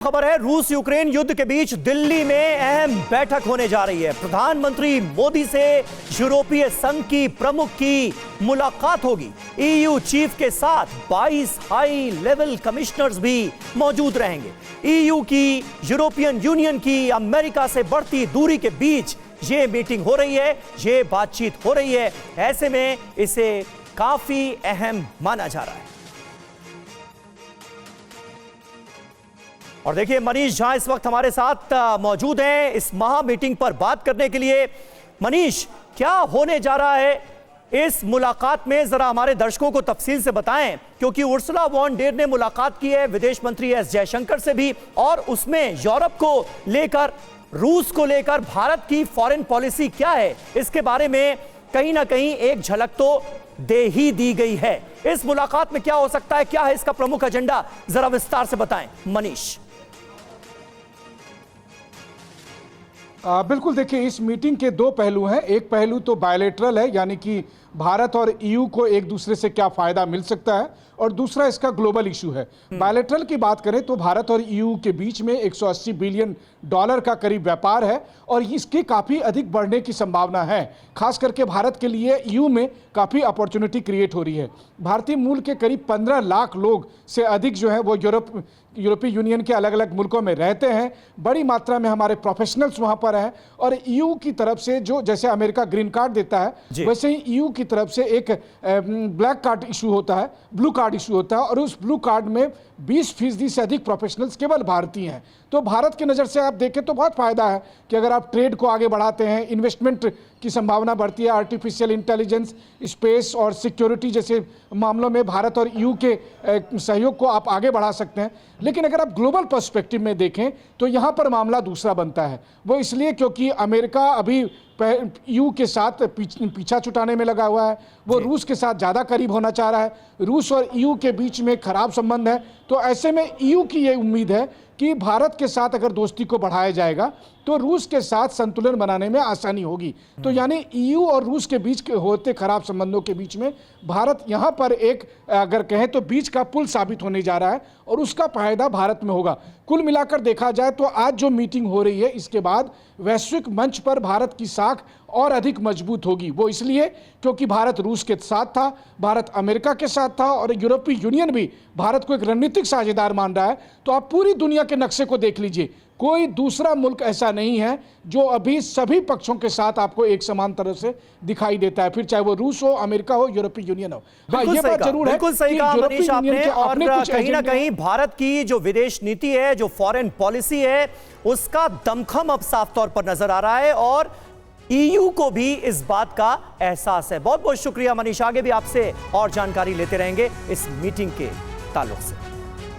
खबर है, रूस यूक्रेन युद्ध के बीच दिल्ली में अहम बैठक होने जा रही है। प्रधानमंत्री मोदी से यूरोपीय संघ की प्रमुख की मुलाकात होगी। ईयू चीफ के साथ 22 हाई लेवल कमिश्नर्स भी मौजूद रहेंगे। ईयू की, यूरोपियन यूनियन की, अमेरिका से बढ़ती दूरी के बीच ये मीटिंग हो रही है, ये बातचीत हो रही है। ऐसे में इसे काफी अहम माना जा रहा है। और देखिए, मनीष झा इस वक्त हमारे साथ मौजूद हैं इस महा मीटिंग पर बात करने के लिए। मनीष, क्या होने जा रहा है इस मुलाकात में, जरा हमारे दर्शकों को तफसील से बताएं, क्योंकि उर्सुला वॉन डेर ने मुलाकात की है विदेश मंत्री एस जयशंकर से भी, और उसमें यूरोप को लेकर, रूस को लेकर भारत की फॉरेन पॉलिसी क्या है, इसके बारे में कहीं ना कहीं एक झलक तो दे ही दी गई है। इस मुलाकात में क्या हो सकता है, क्या है इसका प्रमुख एजेंडा, जरा विस्तार से बताएं मनीष। बिल्कुल, देखिए, इस मीटिंग के दो पहलू हैं। एक पहलू तो बायलैटरल है, यानी कि भारत और ईयू को एक दूसरे से क्या फायदा मिल सकता है, और दूसरा इसका ग्लोबल इशू है। बायलैटरल की बात करें तो भारत और ईयू के बीच में 180 बिलियन डॉलर का करीब व्यापार है और इसकी काफ़ी अधिक बढ़ने की संभावना है। खास करके भारत के लिए ईयू में काफ़ी अपॉर्चुनिटी क्रिएट हो रही है। भारतीय मूल के करीब 15 लाख लोग से अधिक जो है वो यूरोपीय यूनियन के अलग अलग मुल्कों में रहते हैं। बड़ी मात्रा में हमारे प्रोफेशनल्स वहाँ पर हैं, और ईयू की तरफ से जो, जैसे अमेरिका ग्रीन कार्ड देता है, वैसे ही ईयू की तरफ से एक ब्लैक कार्ड इशू होता है, ब्लू कार्ड इशू होता है, और उस ब्लू कार्ड में 20% से अधिक प्रोफेशनल्स केवल भारतीय हैं। तो भारत की नज़र से आप देखें तो बहुत फायदा है कि अगर आप ट्रेड को आगे बढ़ाते हैं, इन्वेस्टमेंट की संभावना बढ़ती है, आर्टिफिशियल इंटेलिजेंस, स्पेस और सिक्योरिटी जैसे मामलों में भारत और ईयू के सहयोग को आप आगे बढ़ा सकते हैं। लेकिन अगर आप ग्लोबल पर्सपेक्टिव में देखें तो यहाँ पर मामला दूसरा बनता है। वो इसलिए क्योंकि अमेरिका अभी ईयू के साथ पीछा छुटाने में लगा हुआ है, वो रूस के साथ ज़्यादा करीब होना चाह रहा है। रूस और ईयू के बीच में खराब संबंध है, तो ऐसे में ईयू की ये उम्मीद है कि भारत के साथ अगर दोस्ती को बढ़ाया जाएगा तो रूस के साथ संतुलन बनाने में आसानी होगी। तो यानी ईयू और रूस के बीच होते खराब संबंधों के बीच में भारत यहाँ पर एक, अगर कहें तो, बीच का पुल साबित होने जा रहा है, और उसका फायदा भारत में होगा। कुल मिलाकर देखा जाए तो आज जो मीटिंग हो रही है, इसके बाद वैश्विक मंच पर भारत की साख और अधिक मजबूत होगी। वो इसलिए क्योंकि भारत रूस के साथ था, भारत अमेरिका के साथ था, और यूरोपीय यूनियन भी भारत को एक रणनीतिक साझेदार मान रहा है। तो आप पूरी दुनिया के नक्शे को देख लीजिए, कोई दूसरा मुल्क ऐसा नहीं है जो अभी सभी पक्षों के साथ आपको एक समान तरह से दिखाई देता है, फिर चाहे वो रूस हो, अमेरिका हो, यूरोपीय यूनियन हो। हाँ, ये बात जरूर है, बिल्कुल सही कहा मनीष आपने। और कहीं ना कहीं भारत की जो विदेश नीति है, जो फॉरेन पॉलिसी है, उसका दमखम अब साफ तौर पर नजर आ रहा है, और ईयू को भी इस बात का एहसास है। बहुत बहुत शुक्रिया मनीष, आगे भी आपसे और जानकारी लेते रहेंगे इस मीटिंग के ताल्लुक से।